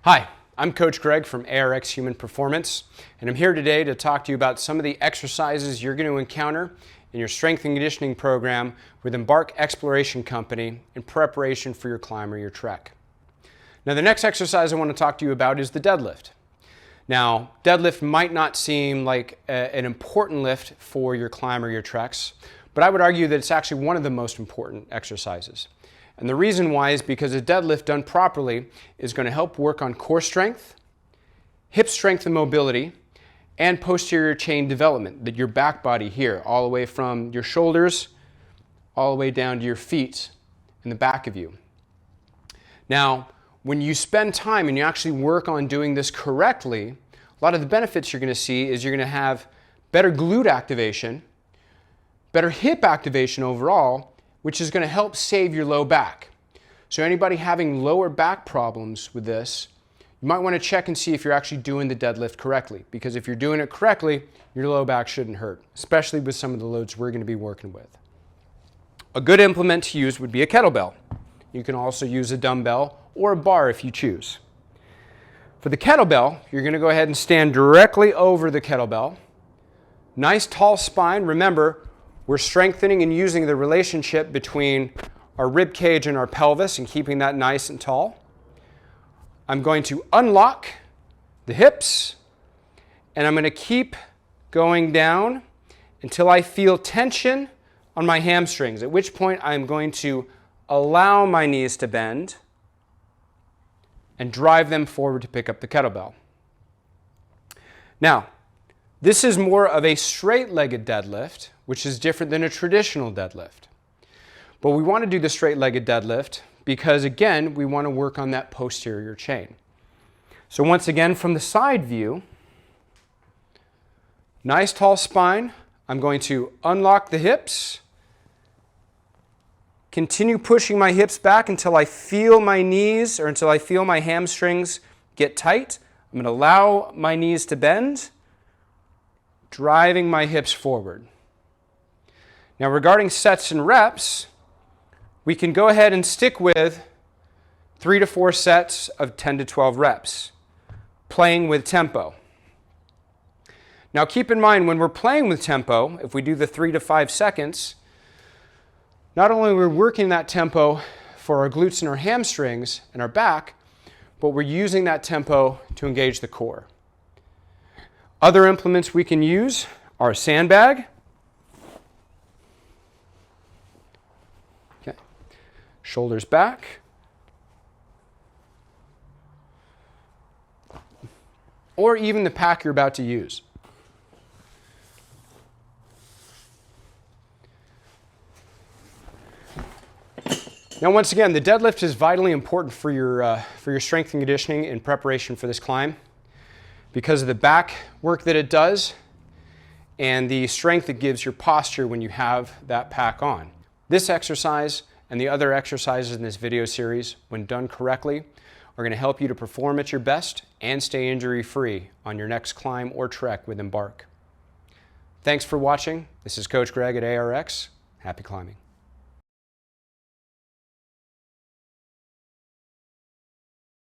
Hi, I'm Coach Greg from ARX Human Performance, and I'm here today to talk to you about some of the exercises you're going to encounter in your strength and conditioning program with Embark Exploration Company in preparation for your climb or your trek. Now, the next exercise I want to talk to you about is the deadlift. Now, deadlift might not seem like an important lift for your climb or your treks, but I would argue that it's actually one of the most important exercises. And the reason why is because a deadlift done properly is going to help work on core strength, hip strength and mobility, and posterior chain development, that your back body here, all the way from your shoulders, all the way down to your feet and the back of you. Now, when you spend time and you actually work on doing this correctly, a lot of the benefits you're going to see is you're going to have better glute activation, better hip activation overall, which is going to help save your low back. So anybody having lower back problems with this, you might want to check and see if you're actually doing the deadlift correctly, because if you're doing it correctly, your low back shouldn't hurt, especially with some of the loads we're going to be working with. A good implement to use would be a kettlebell. You can also use a dumbbell or a bar if you choose. For the kettlebell, you're going to go ahead and stand directly over the kettlebell. Nice tall spine. Remember, we're strengthening and using the relationship between our rib cage and our pelvis and keeping that nice and tall. I'm going to unlock the hips, and I'm going to keep going down until I feel tension on my hamstrings, at which point I'm going to allow my knees to bend and drive them forward to pick up the kettlebell. Now, this is more of a straight-legged deadlift, which is different than a traditional deadlift. But we want to do the straight-legged deadlift because, again, we want to work on that posterior chain. So once again, from the side view, nice tall spine. I'm going to unlock the hips, continue pushing my hips back until I feel my knees or until I feel my hamstrings get tight. I'm going to allow my knees to bend, driving my hips forward. Now, regarding sets and reps, we can go ahead and stick with 3 to 4 sets of 10 to 12 reps, playing with tempo. Now, keep in mind, when we're playing with tempo, if we do the 3 to 5 seconds, not only are we working that tempo for our glutes and our hamstrings and our back, but we're using that tempo to engage the core. Other implements we can use are a sandbag. Okay. Shoulders back. Or even the pack you're about to use. Now, once again, the deadlift is vitally important for your strength and conditioning in preparation for this climb, because of the back work that it does and the strength it gives your posture when you have that pack on. This exercise and the other exercises in this video series, when done correctly, are going to help you to perform at your best and stay injury-free on your next climb or trek with Embark. Thanks for watching. This is Coach Greg at ARX. Happy climbing.